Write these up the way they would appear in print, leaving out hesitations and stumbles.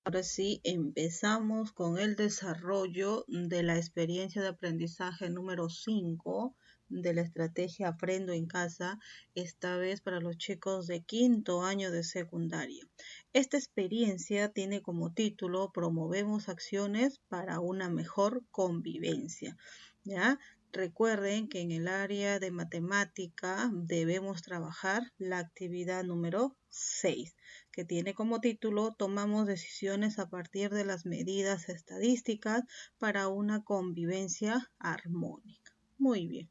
Ahora sí, empezamos con el desarrollo de la experiencia de aprendizaje número 5 de la estrategia Aprendo en Casa, esta vez para los chicos de quinto año de secundaria. Esta experiencia tiene como título Promovemos acciones para una mejor convivencia. ¿Ya? Recuerden que en el área de matemática debemos trabajar la actividad número 6, que tiene como título Tomamos decisiones a partir de las medidas estadísticas para una convivencia armónica. Muy bien.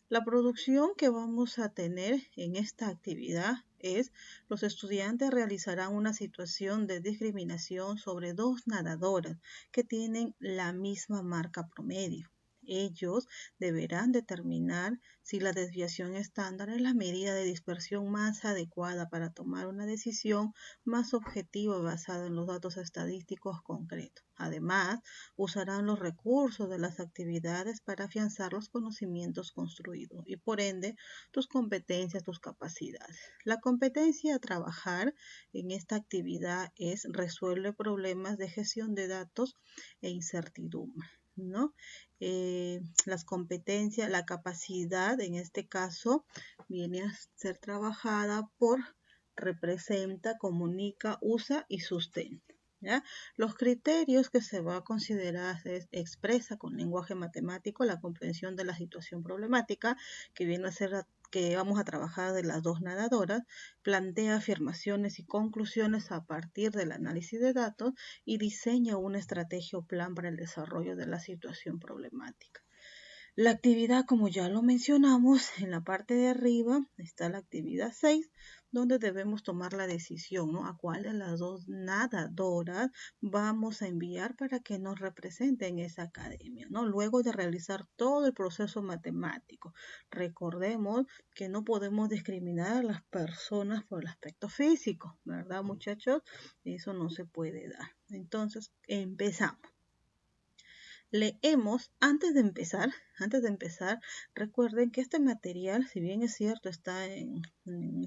La producción que vamos a tener en esta actividad es: los estudiantes realizarán una situación de discriminación sobre dos nadadoras que tienen la misma marca promedio. Ellos deberán determinar si la desviación estándar es la medida de dispersión más adecuada para tomar una decisión más objetiva basada en los datos estadísticos concretos. Además, usarán los recursos de las actividades para afianzar los conocimientos construidos y por ende tus competencias, tus capacidades. La competencia a trabajar en esta actividad es resuelve problemas de gestión de datos e incertidumbre, ¿no? Las competencias, la capacidad en este caso viene a ser trabajada por representa, comunica, usa y sustenta. ¿Ya? Los criterios que se va a considerar es expresa con lenguaje matemático la comprensión de la situación problemática, que viene a ser que vamos a trabajar de las dos nadadoras, plantea afirmaciones y conclusiones a partir del análisis de datos y diseña una estrategia o plan para el desarrollo de la situación problemática. La actividad, como ya lo mencionamos, en la parte de arriba está la actividad 6, donde debemos tomar la decisión, ¿no? A cuál de las dos nadadoras vamos a enviar para que nos represente en esa academia, ¿no? Luego de realizar todo el proceso matemático. Recordemos que no podemos discriminar a las personas por el aspecto físico, ¿verdad, muchachos? Eso no se puede dar. Entonces, empezamos. Leemos antes de empezar, recuerden que este material, si bien es cierto, está en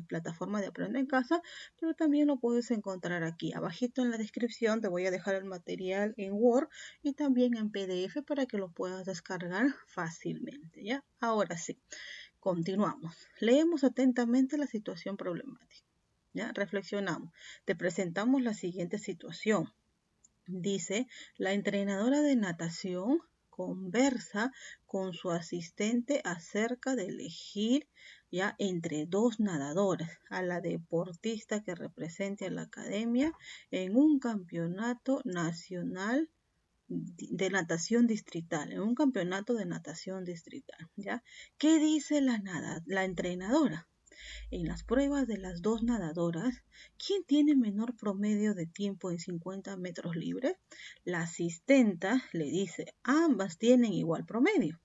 plataforma de Aprende en Casa, pero también lo puedes encontrar aquí. Abajito en la descripción te voy a dejar el material en Word y también en PDF para que lo puedas descargar fácilmente, ¿ya? Ahora sí, continuamos. Leemos atentamente la situación problemática, ¿ya? Reflexionamos. Te presentamos la siguiente situación. Dice, la entrenadora de natación conversa con su asistente acerca de elegir ya entre dos nadadoras a la deportista que represente a la academia en un campeonato nacional de natación distrital, en un campeonato de natación distrital, ¿ya? ¿Qué dice la entrenadora? En las pruebas de las dos nadadoras, ¿quién tiene menor promedio de tiempo en 50 metros libres? La asistenta le dice, ambas tienen igual promedio.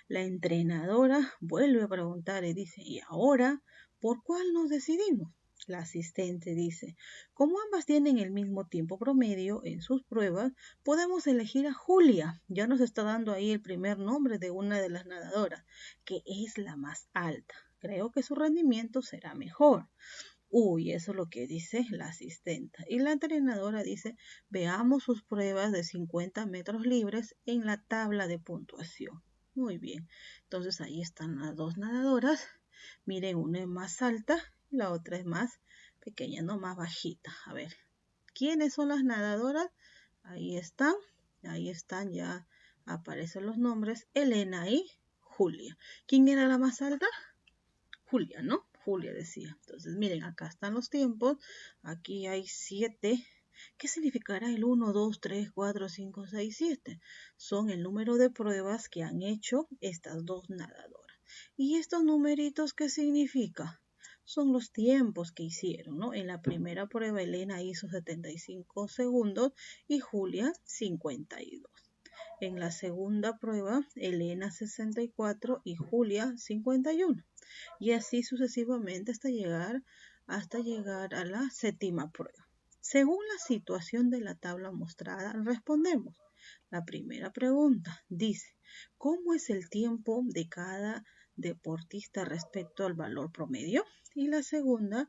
La entrenadora vuelve a preguntar y dice, ¿y ahora por cuál nos decidimos? La asistente dice, como ambas tienen el mismo tiempo promedio en sus pruebas, podemos elegir a Julia. Ya nos está dando ahí el primer nombre de una de las nadadoras, que es la más alta. Creo que su rendimiento será mejor. Uy, eso es lo que dice la asistenta. Y la entrenadora dice, veamos sus pruebas de 50 metros libres en la tabla de puntuación. Muy bien. Entonces ahí están las dos nadadoras. Miren, una es más alta y la otra es más pequeña, no más bajita. A ver, ¿quiénes son las nadadoras? Ahí están, ya aparecen los nombres, Elena y Julia. ¿Quién era la más alta? Julia, ¿no? Julia decía. Entonces, miren, acá están los tiempos. Aquí hay 7. ¿Qué significará el 1, 2, 3, 4, 5, 6, 7? Son el número de pruebas que han hecho estas dos nadadoras. ¿Y estos numeritos qué significa? Son los tiempos que hicieron, ¿no? En la primera prueba Elena hizo 75 segundos y Julia 52. En la segunda prueba Elena 64 y Julia 51. Y así sucesivamente hasta llegar a la séptima prueba. Según la situación de la tabla mostrada, respondemos. La primera pregunta dice, ¿cómo es el tiempo de cada deportista respecto al valor promedio? Y la segunda,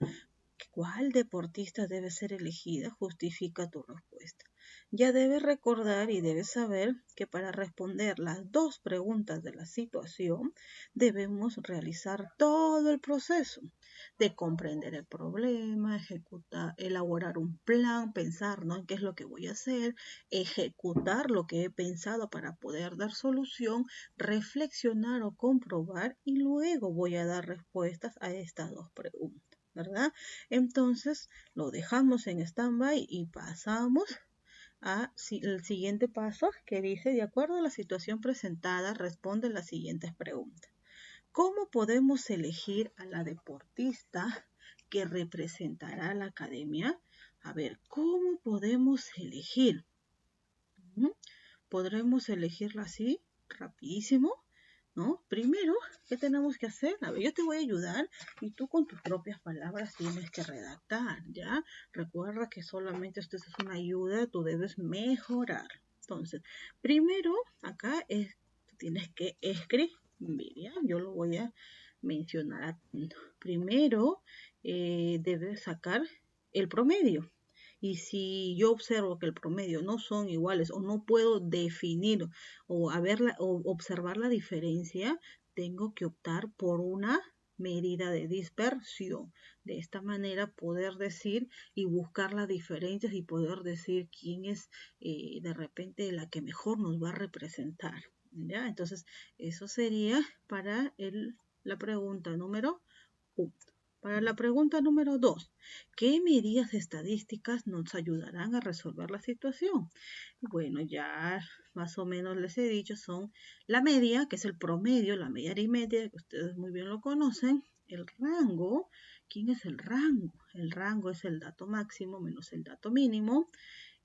¿Cuál deportista debe ser elegida? Justifica tu respuesta. Ya debes recordar y debes saber que para responder las dos preguntas de la situación debemos realizar todo el proceso de comprender el problema, ejecutar, elaborar un plan, pensar, ¿no?, en qué es lo que voy a hacer, ejecutar lo que he pensado para poder dar solución, reflexionar o comprobar y luego voy a dar respuestas a estas dos preguntas, ¿verdad? Entonces lo dejamos en stand-by y pasamos al siguiente paso, que dice: de acuerdo a la situación presentada, responde las siguientes preguntas. ¿Cómo podemos elegir a la deportista que representará a la academia? A ver, ¿cómo podemos elegir? ¿Podremos elegirla así, rapidísimo? ¿No? Primero, ¿qué tenemos que hacer? A ver, yo te voy a ayudar y tú con tus propias palabras tienes que redactar, ¿ya? Recuerda que solamente esto es una ayuda, tú debes mejorar. Entonces, primero, acá tú tienes que escribir, ¿ya? Yo lo voy a mencionar. Primero, debes sacar el promedio. Y si yo observo que el promedio no son iguales o no puedo definir o observar la diferencia, tengo que optar por una medida de dispersión. De esta manera poder decir y buscar las diferencias y poder decir quién es de repente la que mejor nos va a representar, ¿ya? Entonces, eso sería para la pregunta número 1. Para la pregunta número 2, ¿qué medidas estadísticas nos ayudarán a resolver la situación? Bueno, ya más o menos les he dicho, son la media, que es el promedio, la media aritmética, que ustedes muy bien lo conocen, el rango. ¿Quién es el rango? El rango es el dato máximo menos el dato mínimo,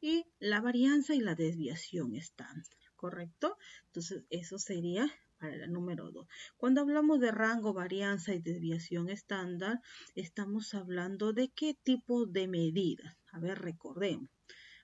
y la varianza y la desviación estándar, ¿correcto? Entonces, eso sería para la número 2. Cuando hablamos de rango, varianza y desviación estándar, estamos hablando de qué tipo de medidas. A ver, recordemos.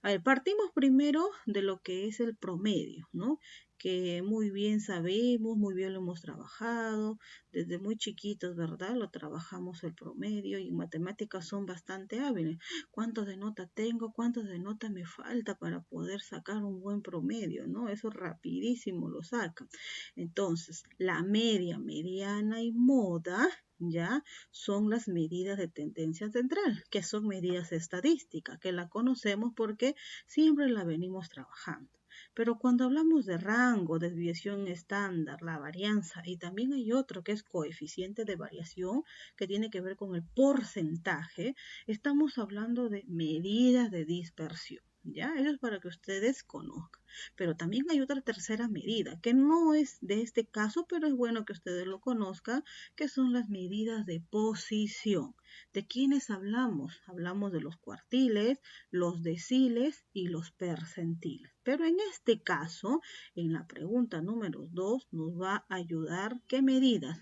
A ver, partimos primero de lo que es el promedio, ¿no? Que muy bien sabemos, muy bien lo hemos trabajado, desde muy chiquitos, ¿verdad? Lo trabajamos el promedio y en matemáticas son bastante hábiles. ¿Cuánto de nota tengo? ¿Cuánto de nota me falta para poder sacar un buen promedio, ¿no? Eso rapidísimo lo sacan. Entonces, la media, mediana y moda, ¿ya? Son las medidas de tendencia central, que son medidas estadísticas, que la conocemos porque siempre la venimos trabajando. Pero cuando hablamos de rango, desviación estándar, la varianza, y también hay otro que es coeficiente de variación, que tiene que ver con el porcentaje, estamos hablando de medidas de dispersión. ¿Ya? Eso es para que ustedes conozcan. Pero también hay otra tercera medida, que no es de este caso, pero es bueno que ustedes lo conozcan, que son las medidas de posición. ¿De quiénes hablamos? Hablamos de los cuartiles, los deciles y los percentiles. Pero en este caso, en la pregunta número 2, nos va a ayudar ¿qué medidas?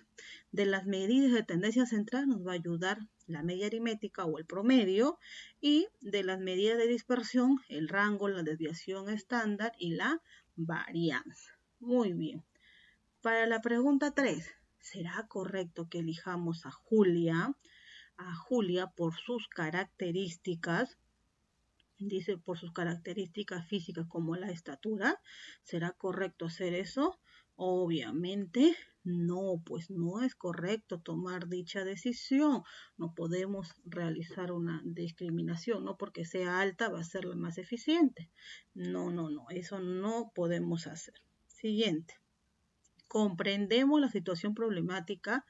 De las medidas de tendencia central nos va a ayudar la media aritmética o el promedio, y de las medidas de dispersión, el rango, la desviación estándar y la varianza. Muy bien. Para la pregunta 3, ¿será correcto que elijamos a Julia por sus características? Dice por sus características físicas como la estatura. ¿Será correcto hacer eso? Obviamente no, pues no es correcto tomar dicha decisión. No podemos realizar una discriminación, no porque sea alta va a ser la más eficiente. No, eso no podemos hacer. Siguiente. Comprendemos la situación problemática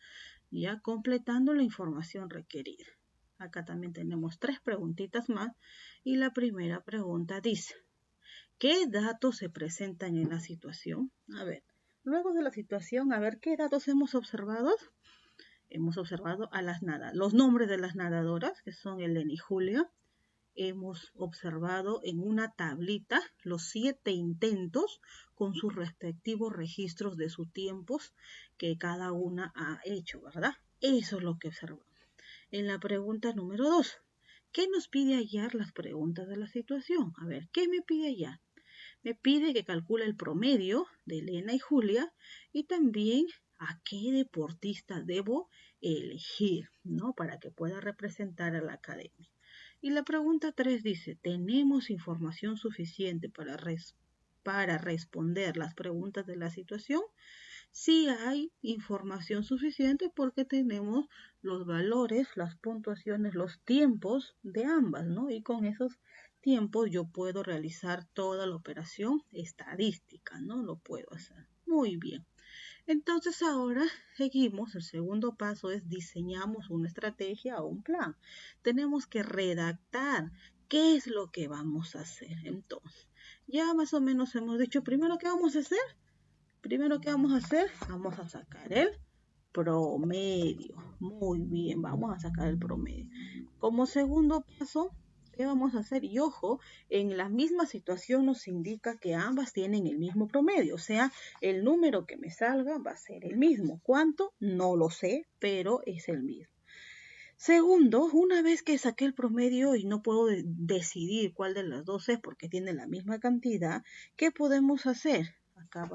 ya completando la información requerida. Acá también tenemos 3 preguntitas más y la primera pregunta dice, ¿qué datos se presentan en la situación? A ver, luego de la situación, a ver, ¿qué datos hemos observado? Hemos observado a los nombres de las nadadoras, que son Elena y Julia. Hemos observado en una tablita los 7 intentos con sus respectivos registros de sus tiempos que cada una ha hecho, ¿verdad? Eso es lo que observamos. En la pregunta número 2, ¿qué nos pide hallar las preguntas de la situación? A ver, ¿qué me pide hallar? Me pide que calcule el promedio de Elena y Julia y también a qué deportista debo elegir, ¿no? Para que pueda representar a la academia. Y la pregunta 3 dice, ¿tenemos información suficiente para responder las preguntas de la situación? Sí hay información suficiente porque tenemos los valores, las puntuaciones, los tiempos de ambas, ¿no? Y con esos tiempos yo puedo realizar toda la operación estadística, ¿no? Lo puedo hacer. Muy bien. Entonces ahora seguimos, el segundo paso es diseñamos una estrategia o un plan. Tenemos que redactar qué es lo que vamos a hacer. Entonces, ya más o menos hemos dicho primero qué vamos a hacer. Primero, ¿qué vamos a hacer? Vamos a sacar el promedio. Muy bien, vamos a sacar el promedio. Como segundo paso, ¿qué vamos a hacer? Y ojo, en la misma situación nos indica que ambas tienen el mismo promedio. O sea, el número que me salga va a ser el mismo. ¿Cuánto? No lo sé, pero es el mismo. Segundo, una vez que saqué el promedio y no puedo decidir cuál de las dos es porque tiene la misma cantidad, ¿qué podemos hacer? Acá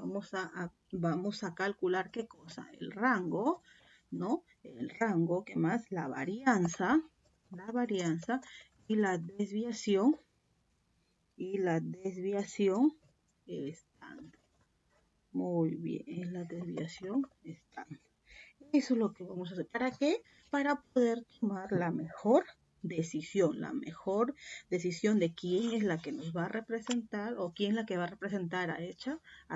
vamos a calcular qué cosa, el rango, ¿no? El rango, ¿qué más? La varianza y la desviación están. Muy bien, la desviación están. Eso es lo que vamos a hacer. ¿Para qué? Para poder tomar la mejor decisión de quién es la que nos va a representar o quién es la que va a representar a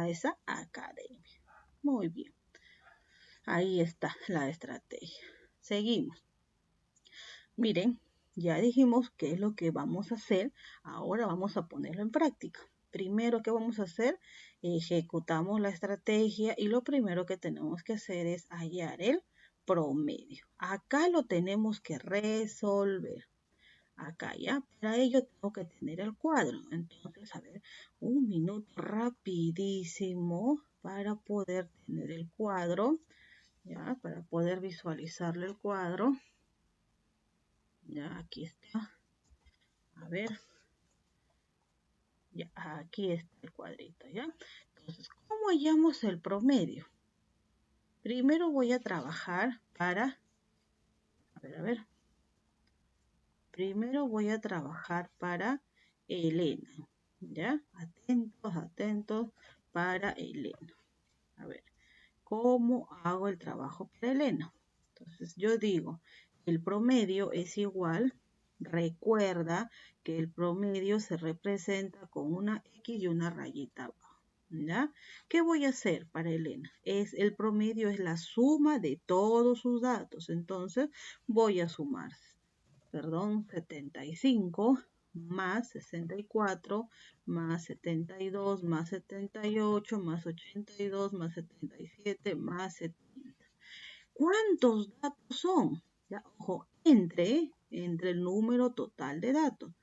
esa academia. Muy bien. Ahí está la estrategia. Seguimos. Miren, ya dijimos qué es lo que vamos a hacer. Ahora vamos a ponerlo en práctica. Primero, ¿qué vamos a hacer? Ejecutamos la estrategia y lo primero que tenemos que hacer es hallar el promedio. Acá lo tenemos que resolver. Acá ya, para ello tengo que tener el cuadro. Entonces, a ver, un minuto rapidísimo para poder tener el cuadro, ya, para poder visualizarle el cuadro. Ya, aquí está. A ver. Ya, aquí está el cuadrito, ¿ya? Entonces, ¿cómo hallamos el promedio? Primero voy a trabajar para... A ver. Primero voy a trabajar para Elena, ¿ya? Atentos para Elena. A ver, ¿cómo hago el trabajo para Elena? Entonces, yo digo, el promedio es igual. Recuerda que el promedio se representa con una X y una rayita abajo, ¿ya? ¿Qué voy a hacer para Elena? El promedio es la suma de todos sus datos. Entonces, voy a sumar, 75 más 64 más 72 más 78 más 82 más 77 más 70. ¿Cuántos datos son? Ya, ojo, entre el número total de datos.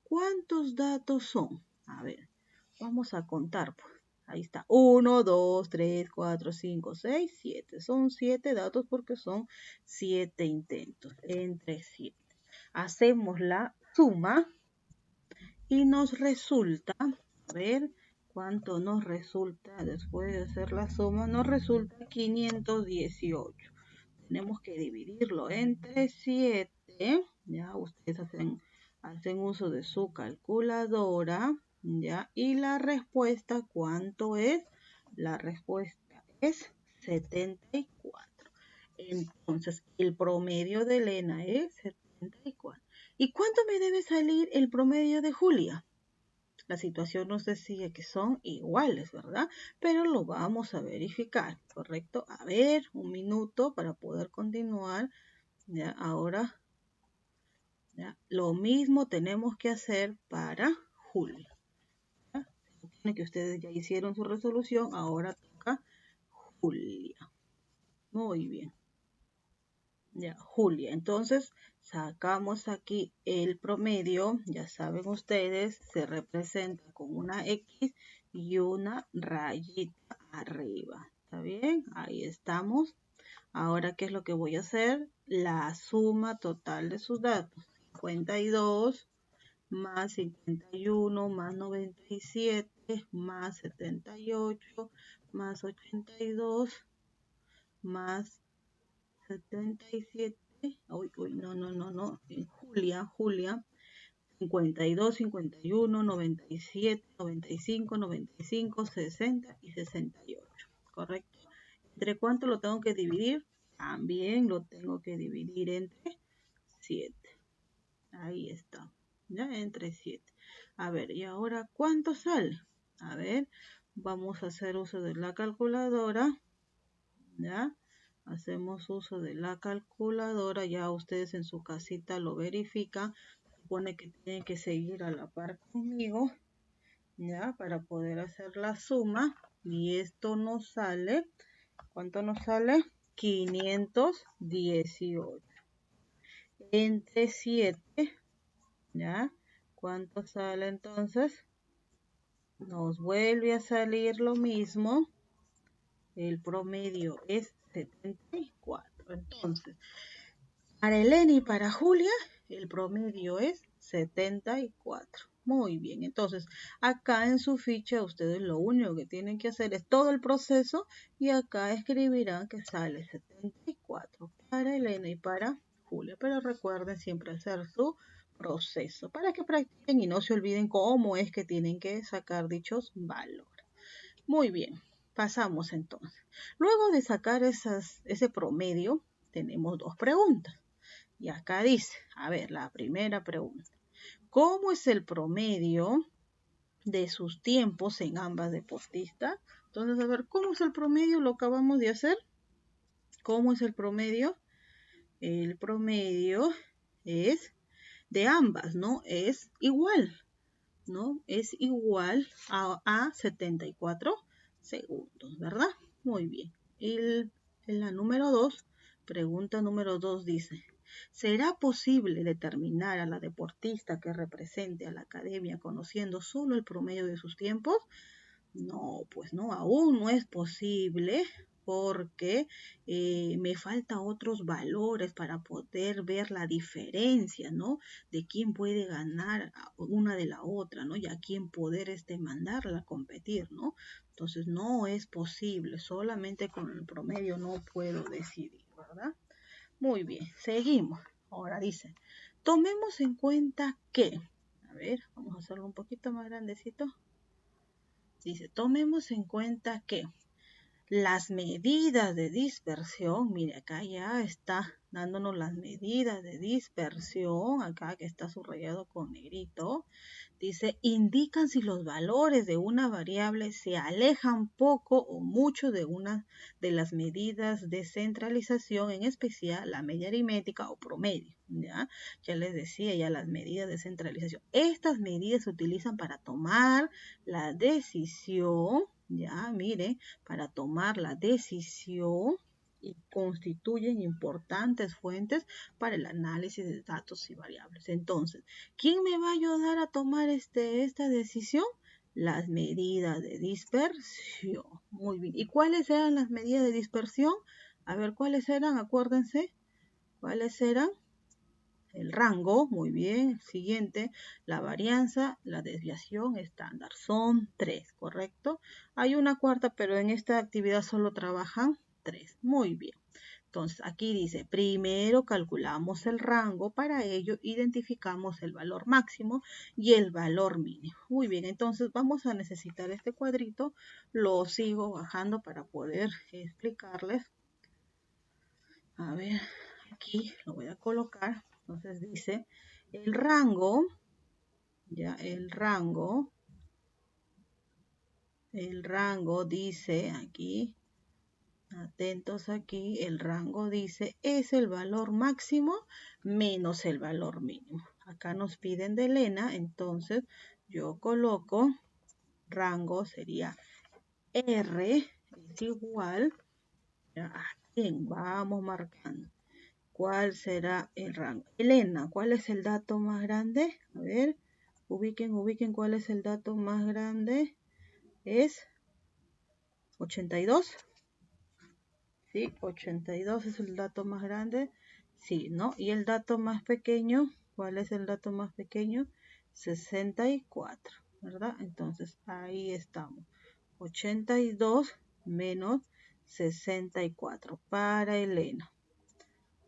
¿Cuántos datos son? A ver, vamos a contar. Pues. Ahí está. 1, 2, 3, 4, 5, 6, 7. Son 7 datos porque son 7 intentos. Entre 7. Hacemos la suma y nos resulta, a ver, ¿cuánto nos resulta? Después de hacer la suma, nos resulta 518. Tenemos que dividirlo entre 7. Ya ustedes hacen uso de su calculadora. Ya, y la respuesta, ¿cuánto es? La respuesta es 74. Entonces, el promedio de Elena es 74. ¿Y cuánto me debe salir el promedio de Julia? La situación nos decía que son iguales, ¿verdad? Pero lo vamos a verificar, ¿correcto? A ver, un minuto para poder continuar. Ya, ahora, ya, lo mismo tenemos que hacer para Julia. ¿Ya? Se supone que ustedes ya hicieron su resolución, ahora toca Julia. Muy bien. Ya, Julia. Entonces, sacamos aquí el promedio. Ya saben ustedes, se representa con una X y una rayita arriba. ¿Está bien? Ahí estamos. Ahora, ¿qué es lo que voy a hacer? La suma total de sus datos. 52 más 51 más 97 más 78 más 82 más 77, no, en Julia, 52, 51, 97, 95, 95, 60 y 68, ¿correcto? ¿Entre cuánto lo tengo que dividir? También lo tengo que dividir entre 7. Ahí está, ya entre 7. A ver, ¿y ahora cuánto sale? A ver, vamos a hacer uso de la calculadora, ¿ya? Hacemos uso de la calculadora, ya ustedes en su casita lo verifican. Supone que tienen que seguir a la par conmigo, ¿ya? Para poder hacer la suma. Y esto nos sale, ¿cuánto nos sale? 518. Entre 7, ¿ya? ¿Cuánto sale entonces? Nos vuelve a salir lo mismo. El promedio es 74. Entonces, para Elena y para Julia, el promedio es 74. Muy bien, entonces acá en su ficha ustedes lo único que tienen que hacer es todo el proceso y acá escribirán que sale 74 para Elena y para Julia. Pero recuerden siempre hacer su proceso para que practiquen y no se olviden cómo es que tienen que sacar dichos valores. Muy bien, pasamos entonces. Luego de sacar ese promedio, tenemos dos preguntas. Y acá dice, a ver, la primera pregunta. ¿Cómo es el promedio de sus tiempos en ambas deportistas? Entonces, a ver, ¿cómo es el promedio? Lo acabamos de hacer. ¿Cómo es el promedio? El promedio es de ambas, ¿no? Es igual, ¿no? Es igual a 74 segundos, ¿verdad? Muy bien. En la número 2, pregunta número 2 dice, ¿será posible determinar a la deportista que represente a la academia conociendo solo el promedio de sus tiempos? No, pues no, aún no es posible porque me falta otros valores para poder ver la diferencia, ¿no? De quién puede ganar una de la otra, ¿no? Y a quién poder mandarla a competir, ¿no? Entonces no es posible, solamente con el promedio no puedo decidir, ¿verdad? Muy bien, seguimos. Ahora dice, tomemos en cuenta que, a ver, vamos a hacerlo un poquito más grandecito. Dice, tomemos en cuenta que las medidas de dispersión, mire acá ya está dándonos las medidas de dispersión, acá que está subrayado con negrito, dice, indican si los valores de una variable se alejan poco o mucho de una de las medidas de centralización, en especial la media aritmética o promedio, ¿ya? Ya les decía ya las medidas de centralización. Estas medidas se utilizan para tomar la decisión, ya, mire, para tomar la decisión y constituyen importantes fuentes para el análisis de datos y variables. Entonces, ¿quién me va a ayudar a tomar esta decisión? Las medidas de dispersión. Muy bien. ¿Y cuáles eran las medidas de dispersión? A ver, ¿cuáles eran? Acuérdense. ¿Cuáles eran? El rango, muy bien. Siguiente, la varianza, la desviación estándar. Son 3, ¿correcto? Hay una cuarta, pero en esta actividad solo trabajan 3. Muy bien. Entonces, aquí dice, primero calculamos el rango, para ello identificamos el valor máximo y el valor mínimo. Muy bien, entonces vamos a necesitar este cuadrito, lo sigo bajando para poder explicarles. A ver, aquí lo voy a colocar. Entonces dice, el rango, ya el rango dice aquí, atentos aquí, el rango dice es el valor máximo menos el valor mínimo. Acá nos piden de Elena, entonces yo coloco rango sería R es igual a quién, vamos marcando. ¿Cuál será el rango? Elena, ¿cuál es el dato más grande? A ver, ubiquen cuál es el dato más grande. Es 82. Sí, 82 es el dato más grande. Sí, ¿no? Y el dato más pequeño, ¿cuál es el dato más pequeño? 64, ¿verdad? Entonces, ahí estamos. 82 menos 64 para Elena.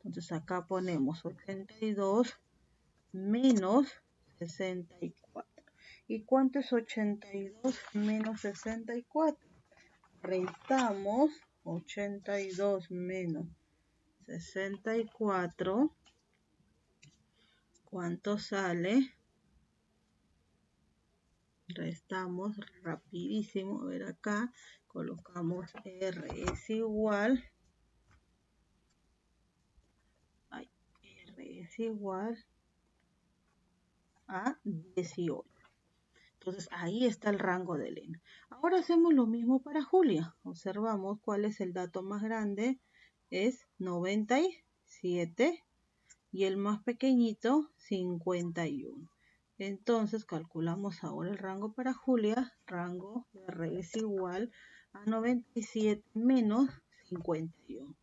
Entonces acá ponemos 82 menos 64. ¿Y cuánto es 82 menos 64? Restamos 82 menos 64. ¿Cuánto sale? Restamos rapidísimo. A ver acá. Colocamos R es igual. R es igual a 18. Entonces ahí está el rango de Elena. Ahora hacemos lo mismo para Julia. Observamos cuál es el dato más grande. Es 97 y el más pequeñito 51. Entonces calculamos ahora el rango para Julia. Rango de R es igual a 97 menos 51.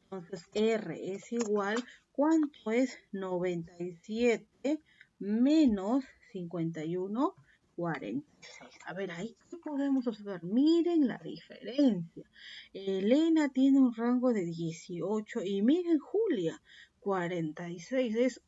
Entonces R es igual, ¿cuánto es 97 menos 51? 46. A ver, ahí podemos observar, miren la diferencia. Elena tiene un rango de 18 y miren Julia, 46. Es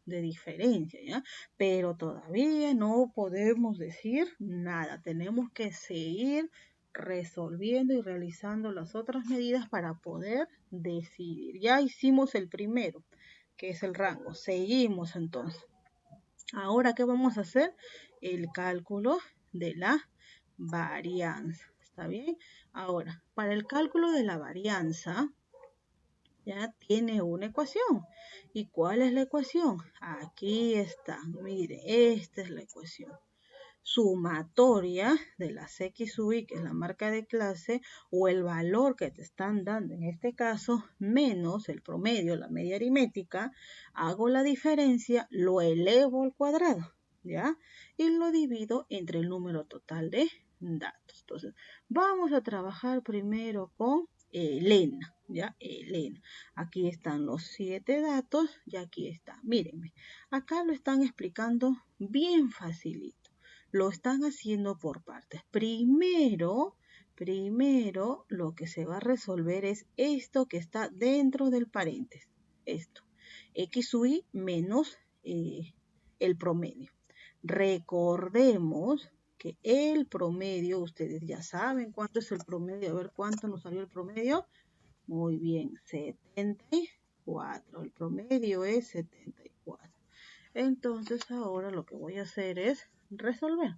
de diferencia, ¿ya? Pero todavía no podemos decir nada. Tenemos que seguir resolviendo y realizando las otras medidas para poder decidir. Ya hicimos el primero, que es el rango. Seguimos entonces. Ahora, ¿qué vamos a hacer? El cálculo de la varianza. ¿Está bien? Ahora, para el cálculo de la varianza, ya tiene una ecuación. ¿Y cuál es la ecuación? Aquí está. Mire, esta es la ecuación. Sumatoria de las X sub I, que es la marca de clase, o el valor que te están dando en este caso, menos el promedio, la media aritmética, hago la diferencia, lo elevo al cuadrado, ¿ya? Y lo divido entre el número total de datos. Entonces, vamos a trabajar primero con Elena, ¿ya? Elena. Aquí están los 7 datos y aquí está. Mírenme, acá lo están explicando bien facilito. Lo están haciendo por partes. Primero lo que se va a resolver es esto que está dentro del paréntesis. Esto. X sub I menos el promedio. Recordemos que el promedio, ustedes ya saben cuánto es el promedio. A ver cuánto nos salió el promedio. Muy bien, 74. El promedio es 74. Entonces ahora lo que voy a hacer es resolver.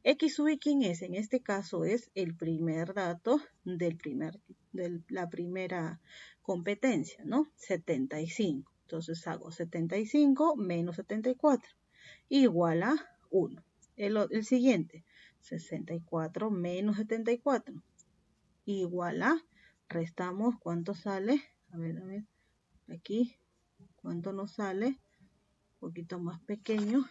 X sub I, ¿quién es? En este caso es el primer dato de la primera competencia, ¿no? 75. Entonces hago 75 menos 74 igual a 1. El siguiente, 64 menos 74 igual a, restamos, ¿cuánto sale? A ver, aquí, ¿cuánto nos sale? Un poquito más pequeño,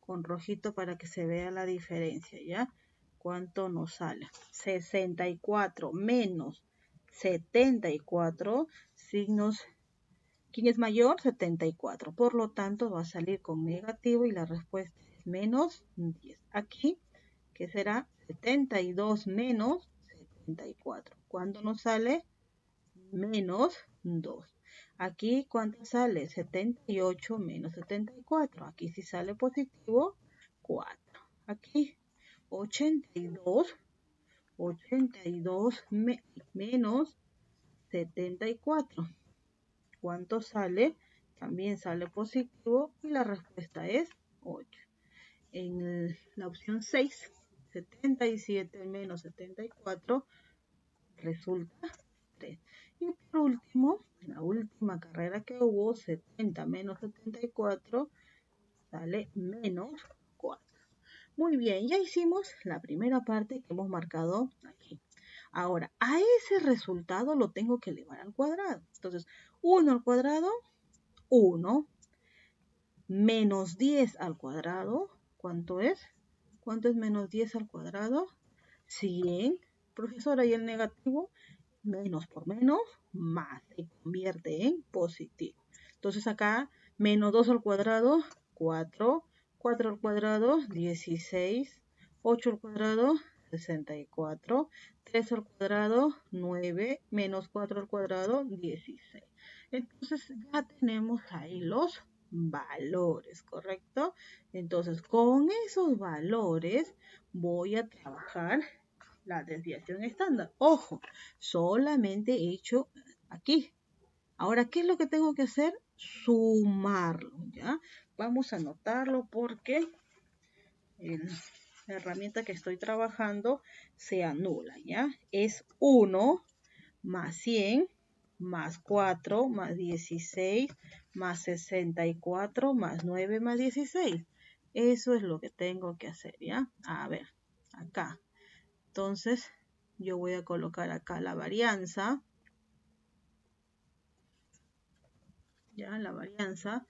con rojito para que se vea la diferencia, ¿ya? ¿Cuánto nos sale? 64 menos 74, signos, ¿quién es mayor? 74, por lo tanto va a salir con negativo y la respuesta es menos 10. Aquí, ¿qué será? 72 menos 74. ¿Cuánto nos sale? Menos 2. Aquí, ¿cuánto sale? 78 menos 74. Aquí sí sale positivo, 4. Aquí, 82 menos 74. ¿Cuánto sale? También sale positivo y la respuesta es 8. En la opción 6, 77 menos 74 resulta 3. Y por último, la última carrera que hubo, 70 menos 74, sale menos 4. Muy bien, ya hicimos la primera parte que hemos marcado aquí. Ahora, a ese resultado lo tengo que elevar al cuadrado. Entonces, 1 al cuadrado, 1. Menos 10 al cuadrado, ¿cuánto es? ¿Cuánto es menos 10 al cuadrado? 100. Profesora, ¿y el negativo? Menos por menos, más, se convierte en positivo. Entonces acá, menos 2 al cuadrado, 4, 4 al cuadrado, 16, 8 al cuadrado, 64. 3 al cuadrado, 9, menos 4 al cuadrado, 16. Entonces ya tenemos ahí los valores, ¿correcto? Entonces con esos valores voy a trabajar la desviación estándar. Ojo, solamente he hecho aquí. Ahora, ¿qué es lo que tengo que hacer? Sumarlo, ¿ya? Vamos a anotarlo porque la herramienta que estoy trabajando se anula, ¿ya? Es 1 más 100 más 4 más 16 más 64 más 9 más 16. Eso es lo que tengo que hacer, ¿ya? A ver, acá. Entonces, yo voy a colocar acá la varianza. Ya, la varianza,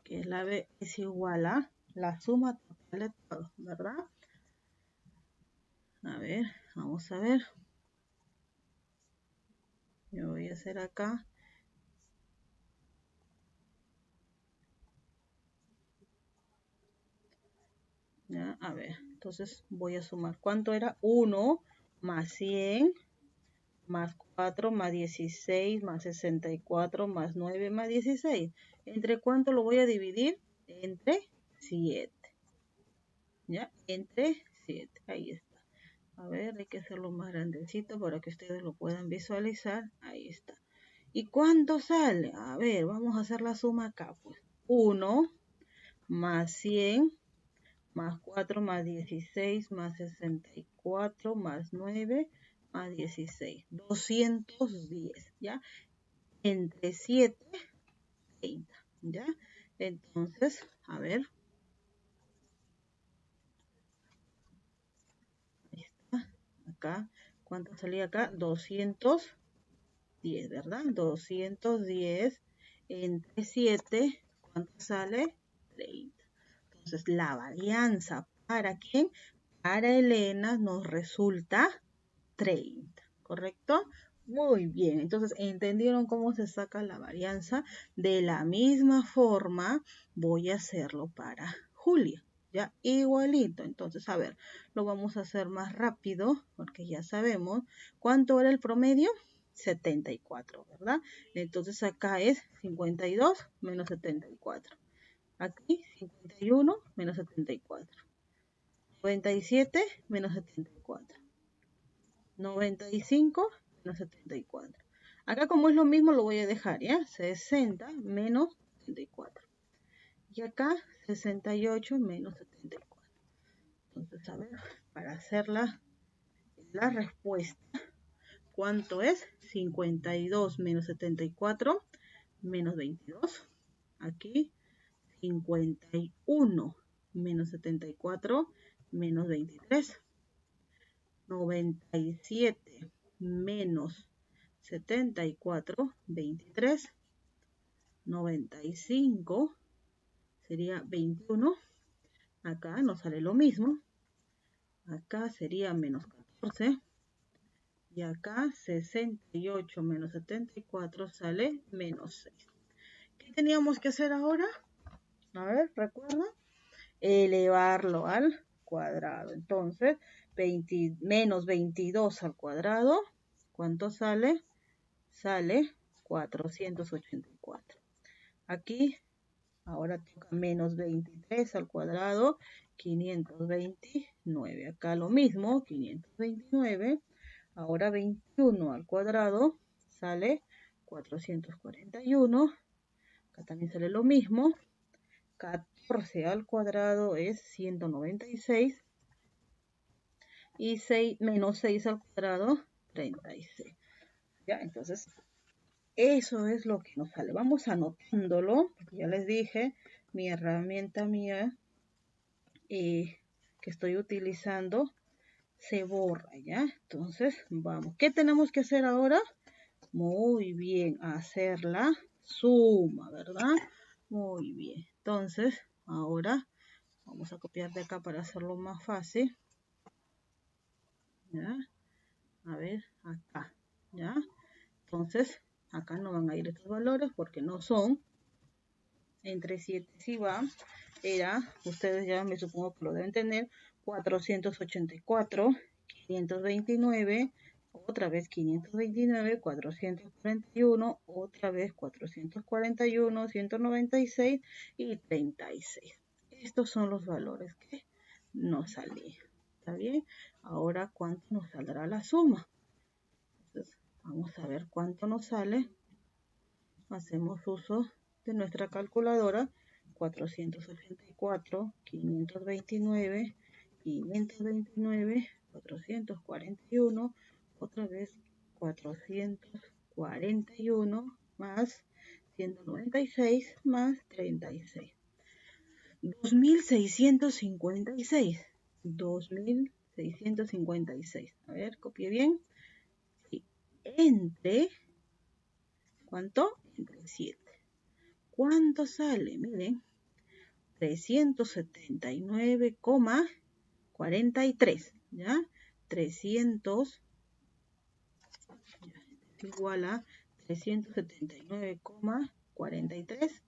que es la B, es igual a la suma total de todo, ¿verdad? A ver, vamos a ver. Yo voy a hacer acá. Ya, a ver, entonces voy a sumar. ¿Cuánto era? 1 más 100 más 4 más 16 más 64 más 9 más 16. ¿Entre cuánto lo voy a dividir? Entre 7. ¿Ya? Entre 7. Ahí está. A ver, hay que hacerlo más grandecito para que ustedes lo puedan visualizar. Ahí está. ¿Y cuánto sale? A ver, vamos a hacer la suma acá. Pues 1 más 100 más 4 más 16 más 64 más 9 más 16. 210, ¿ya? Entre 7, 30, ¿ya? Entonces, a ver. Ahí está. Acá. ¿Cuánto salía acá? 210, ¿verdad? 210 entre 7, ¿cuánto sale? 30. Entonces, la varianza, ¿para quién? Para Elena nos resulta 30, ¿correcto? Muy bien, entonces, ¿entendieron cómo se saca la varianza? De la misma forma, voy a hacerlo para Julia, ¿ya? Igualito, entonces, a ver, lo vamos a hacer más rápido, porque ya sabemos, ¿cuánto era el promedio? 74, ¿verdad? Entonces, acá es 52 menos 74. Aquí 51 menos 74. 97 menos 74. 95 menos 74. Acá como es lo mismo lo voy a dejar, ¿ya? 60 menos 74. Y acá 68 menos 74. Entonces, a ver, para hacer la respuesta, ¿cuánto es? 52 menos 74 menos 22. Aquí 51 menos 74 menos 23. 97 menos 74, 23. 95 sería 21. Acá nos sale lo mismo. Acá sería menos 14. Y acá 68 menos 74 sale menos 6. ¿Qué teníamos que hacer ahora? A ver, ¿recuerda? Elevarlo al cuadrado. Entonces, menos 22 al cuadrado, ¿cuánto sale? Sale 484. Aquí, ahora toca menos 23 al cuadrado, 529. Acá lo mismo, 529. Ahora 21 al cuadrado sale 441. Acá también sale lo mismo. 14 al cuadrado es 196. Y 6 menos 6 al cuadrado, 36. ¿Ya? Entonces, eso es lo que nos sale. Vamos anotándolo, porque ya les dije, mi herramienta mía que estoy utilizando se borra, ¿ya? Entonces, vamos. ¿Qué tenemos que hacer ahora? Muy bien, hacer la suma, ¿verdad? Muy bien. Entonces, ahora vamos a copiar de acá para hacerlo más fácil. ¿Ya? A ver, acá, ¿ya? Entonces, acá no van a ir estos valores porque no son. Entre 7 sí va. Era, ustedes ya me supongo que lo deben tener, 484, 529, otra vez 529, 441, otra vez 441, 196 y 36. Estos son los valores que nos salían. ¿Está bien? Ahora, ¿cuánto nos saldrá la suma? Entonces, vamos a ver cuánto nos sale. Hacemos uso de nuestra calculadora. 484, 529, 529, 441, otra vez 441 más 196 más 36. 2656. 2656. A ver, copie bien. Sí. Entre, ¿cuánto? Entre 7. ¿Cuánto sale? Miren, 379,43, ¿ya? 300 es igual a 379,43.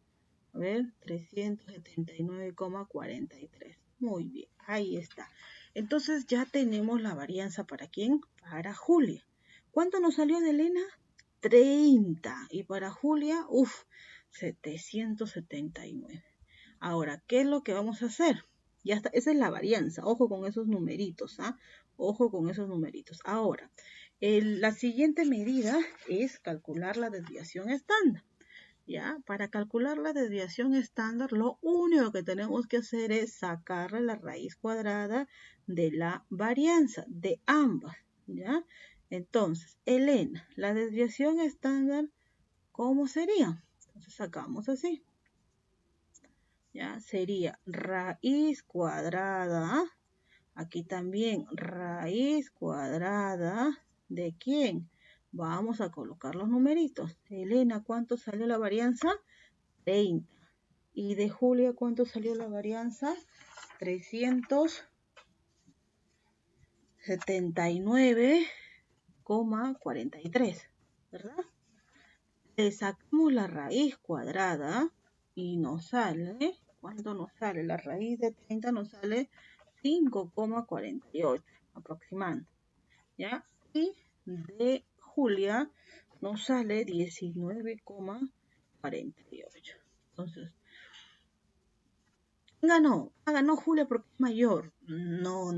A ver, 379,43. Muy bien, ahí está. Entonces ya tenemos la varianza para ¿quién? Para Julia. ¿Cuánto nos salió de Elena? 30. Y para Julia, 779. Ahora, ¿qué es lo que vamos a hacer? Ya está, esa es la varianza. Ojo con esos numeritos, ¿ah? Ojo con esos numeritos. Ahora, la siguiente medida es calcular la desviación estándar. ¿Ya? Para calcular la desviación estándar, lo único que tenemos que hacer es sacarle la raíz cuadrada de la varianza, de ambas, ¿ya? Entonces, Elena, la desviación estándar, ¿cómo sería? Entonces sacamos así. ¿Ya? Sería raíz cuadrada, aquí también raíz cuadrada, ¿de quién? Vamos a colocar los numeritos. Elena, ¿cuánto salió la varianza? 30. Y de Julia, ¿cuánto salió la varianza? 379,43, ¿verdad? Le sacamos la raíz cuadrada y nos sale, ¿cuánto nos sale? La raíz de 30 nos sale 5,48 aproximando, ¿ya? Y de Julia nos sale 19,48. Entonces, ¿quién ganó? Ganó Julia porque es mayor. No.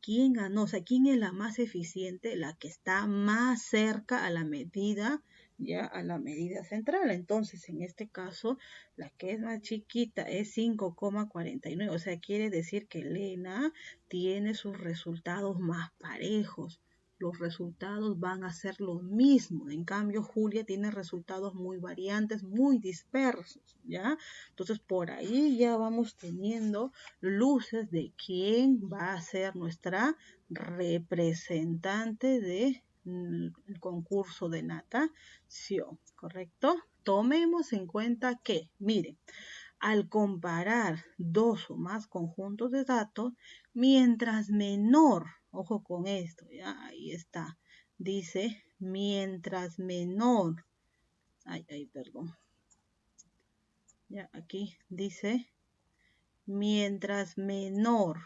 ¿Quién ganó? O sea, ¿quién es la más eficiente? La que está más cerca a la medida, ya a la medida central. Entonces, en este caso, la que es más chiquita es 5,49. O sea, quiere decir que Elena tiene sus resultados más parejos. Los resultados van a ser los mismos. En cambio, Julia tiene resultados muy variantes, muy dispersos, ¿ya? Entonces, por ahí ya vamos teniendo luces de quién va a ser nuestra representante del concurso de natación, ¿correcto? Tomemos en cuenta que, miren, al comparar dos o más conjuntos de datos, mientras menor, ojo con esto, ya ahí está, dice, mientras menor, perdón, ya aquí dice, mientras menor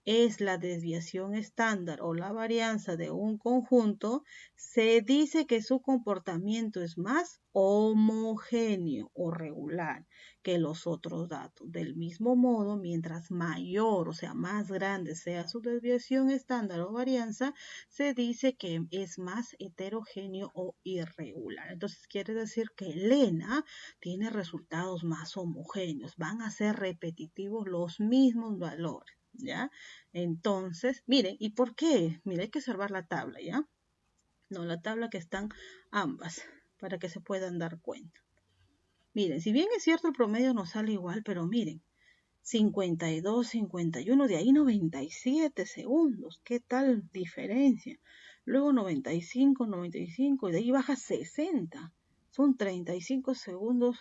es la desviación estándar o la varianza de un conjunto, se dice que su comportamiento es más homogéneo o regular que los otros datos. Del mismo modo, mientras mayor, o sea, más grande sea su desviación estándar o varianza, se dice que es más heterogéneo o irregular. Entonces, quiere decir que Elena tiene resultados más homogéneos, van a ser repetitivos los mismos valores, ¿ya? Entonces, miren, ¿y por qué? Miren, hay que observar la tabla, ¿ya? No, la tabla que están ambas, para que se puedan dar cuenta. Miren, si bien es cierto el promedio nos sale igual, pero miren, 52, 51, de ahí 97 segundos, ¿qué tal diferencia? Luego 95, 95, y de ahí baja 60, son 35 segundos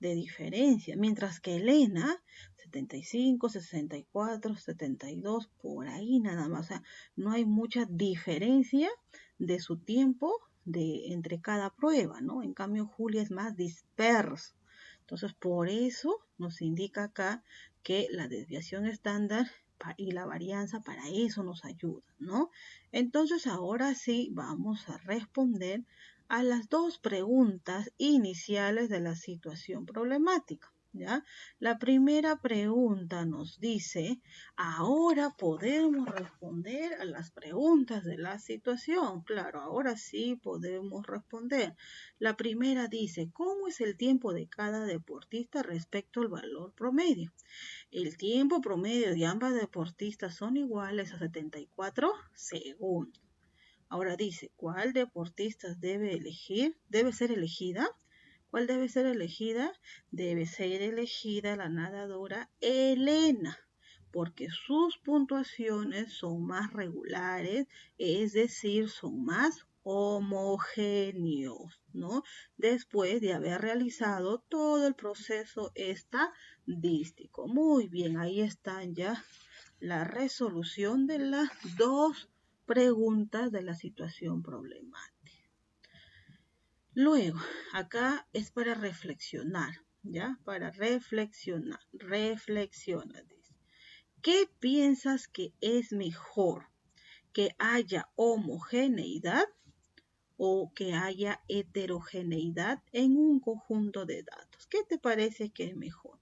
de diferencia, mientras que Elena, 75, 64, 72, por ahí nada más, o sea, no hay mucha diferencia de su tiempo entre cada prueba, ¿no? En cambio, Julia es más disperso. Entonces, por eso nos indica acá que la desviación estándar y la varianza para eso nos ayuda, ¿no? Entonces ahora sí vamos a responder a las dos preguntas iniciales de la situación problemática, ¿ya? La primera pregunta nos dice, ahora podemos responder a las preguntas de la situación. Claro, ahora sí podemos responder. La primera dice, ¿cómo es el tiempo de cada deportista respecto al valor promedio? El tiempo promedio de ambas deportistas son iguales a 74 segundos. Ahora dice, ¿cuál deportista debe ser elegida? ¿Cuál debe ser elegida? Debe ser elegida la nadadora Elena, porque sus puntuaciones son más regulares, es decir, son más homogéneos, ¿no? Después de haber realizado todo el proceso estadístico. Muy bien, ahí están ya la resolución de las dos preguntas de la situación problemática. Luego, acá es para reflexionar, ¿ya? Para reflexionar. Reflexiona, dice. ¿Qué piensas que es mejor? ¿Que haya homogeneidad o que haya heterogeneidad en un conjunto de datos? ¿Qué te parece que es mejor?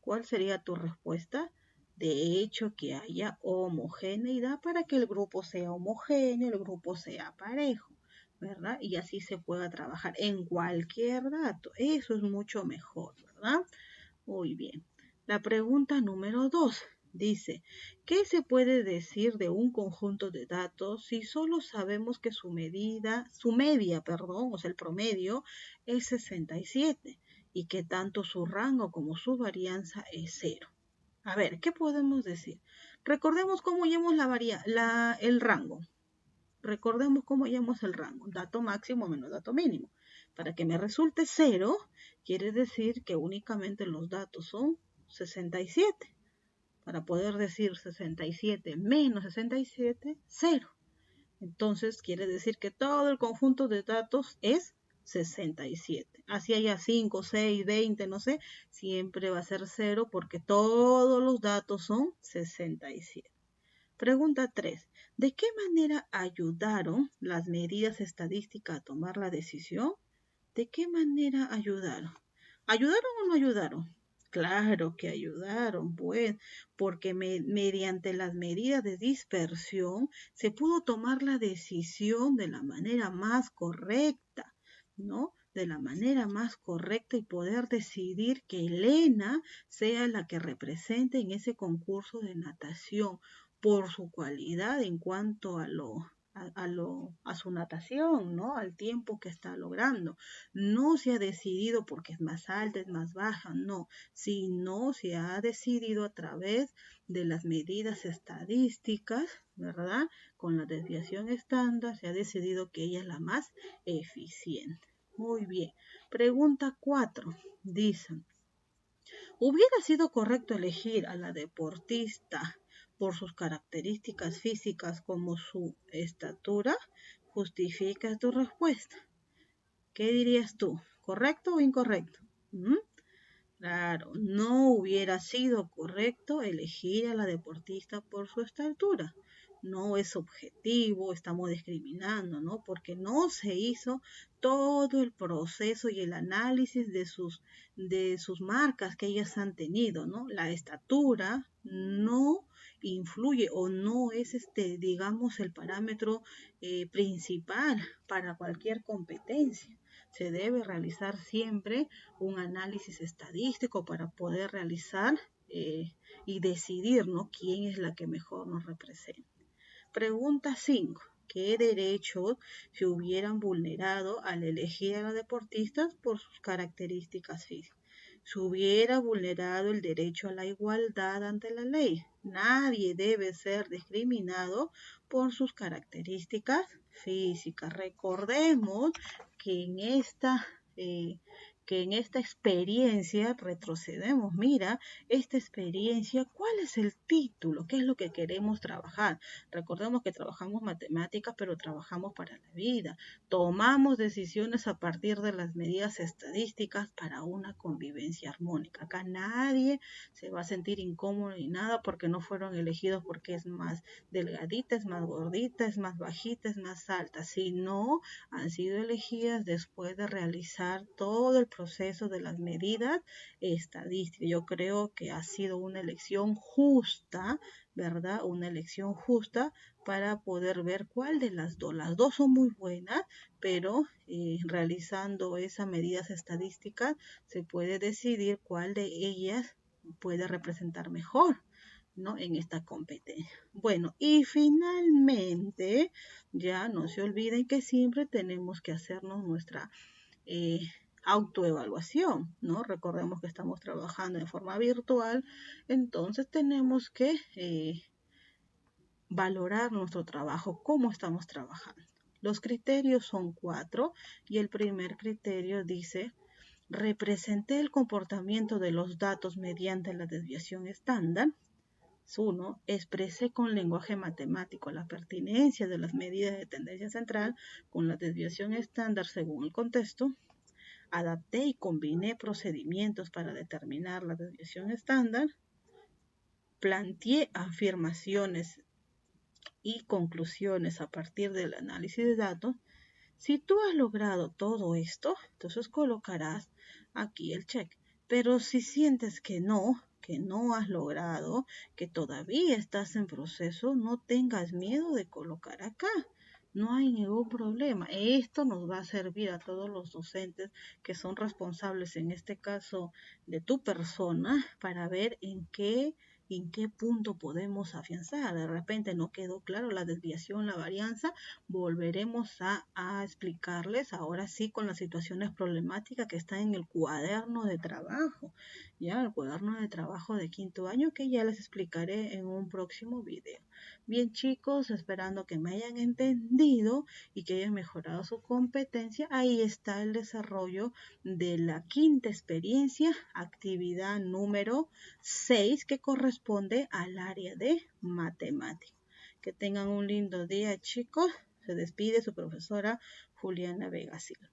¿Cuál sería tu respuesta? De hecho, que haya homogeneidad para que el grupo sea homogéneo, el grupo sea parejo, ¿verdad? Y así se pueda trabajar en cualquier dato. Eso es mucho mejor, ¿verdad? Muy bien. La pregunta número 2 dice, ¿qué se puede decir de un conjunto de datos si solo sabemos que su media, o sea, el promedio es 67 y que tanto su rango como su varianza es 0? A ver, ¿qué podemos decir? Recordemos cómo llamamos el rango. Recordemos cómo llamamos el rango. Dato máximo menos dato mínimo. Para que me resulte 0, quiere decir que únicamente los datos son 67. Para poder decir 67 menos 67, 0. Entonces quiere decir que todo el conjunto de datos es 67. Así haya 5, 6, 20, no sé, siempre va a ser 0 porque todos los datos son 67. Pregunta 3. ¿De qué manera ayudaron las medidas estadísticas a tomar la decisión? ¿De qué manera ayudaron? ¿Ayudaron o no ayudaron? Claro que ayudaron, pues, porque mediante las medidas de dispersión se pudo tomar la decisión de la manera más correcta, ¿no? De la manera más correcta y poder decidir que Elena sea la que represente en ese concurso de natación por su cualidad en cuanto a su natación, ¿no? Al tiempo que está logrando. No se ha decidido porque es más alta, es más baja, no, sino se ha decidido a través de las medidas estadísticas, ¿verdad? Con la desviación estándar se ha decidido que ella es la más eficiente. Muy bien. Pregunta 4. Dicen, ¿hubiera sido correcto elegir a la deportista por sus características físicas como su estatura? Justifica tu respuesta. ¿Qué dirías tú? ¿Correcto o incorrecto? Claro, no hubiera sido correcto elegir a la deportista por su estatura. No es objetivo, estamos discriminando, ¿no? Porque no se hizo todo el proceso y el análisis de sus marcas que ellas han tenido, ¿no? La estatura no influye o no es digamos, el parámetro principal para cualquier competencia. Se debe realizar siempre un análisis estadístico para poder realizar y decidir, ¿no? quién es la que mejor nos representa. Pregunta 5. ¿Qué derechos se hubieran vulnerado al elegir a los deportistas por sus características físicas? Se hubiera vulnerado el derecho a la igualdad ante la ley. Nadie debe ser discriminado por sus características físicas. Recordemos que que en esta experiencia retrocedemos. Mira, esta experiencia, ¿cuál es el título? ¿Qué es lo que queremos trabajar? Recordemos que trabajamos matemáticas, pero trabajamos para la vida. Tomamos decisiones a partir de las medidas estadísticas para una convivencia armónica. Acá nadie se va a sentir incómodo ni nada porque no fueron elegidos porque es más delgadita, es más gordita, es más bajita, es más alta, sino han sido elegidas después de realizar todo el proceso de las medidas estadísticas. Yo creo que ha sido una elección justa, ¿verdad? Una elección justa para poder ver cuál de las dos. Las dos son muy buenas, pero realizando esas medidas estadísticas se puede decidir cuál de ellas puede representar mejor, ¿no? En esta competencia. Bueno, y finalmente, ya no se olviden que siempre tenemos que hacernos nuestra autoevaluación, ¿no? Recordemos que estamos trabajando de forma virtual, entonces tenemos que valorar nuestro trabajo, cómo estamos trabajando. Los criterios son 4 y el primer criterio dice: representé el comportamiento de los datos mediante la desviación estándar. 1. Expresé con lenguaje matemático la pertinencia de las medidas de tendencia central con la desviación estándar según el contexto. Adapté y combiné procedimientos para determinar la desviación estándar. Planteé afirmaciones y conclusiones a partir del análisis de datos. Si tú has logrado todo esto, entonces colocarás aquí el check. Pero si sientes que no has logrado, que todavía estás en proceso, no tengas miedo de colocar acá. No hay ningún problema. Esto nos va a servir a todos los docentes que son responsables, en este caso, de tu persona, para ver en qué punto podemos afianzar. De repente no quedó claro la desviación, la varianza, volveremos a explicarles ahora sí con las situaciones problemáticas que están en el cuaderno de trabajo, ya el cuaderno de trabajo de 5º año, que ya les explicaré en un próximo video. Bien, chicos, esperando que me hayan entendido y que hayan mejorado su competencia. Ahí está el desarrollo de la 5ª experiencia, actividad número 6, que corresponde al área de matemáticas. Que tengan un lindo día, chicos. Se despide su profesora Juliana Vega Silva.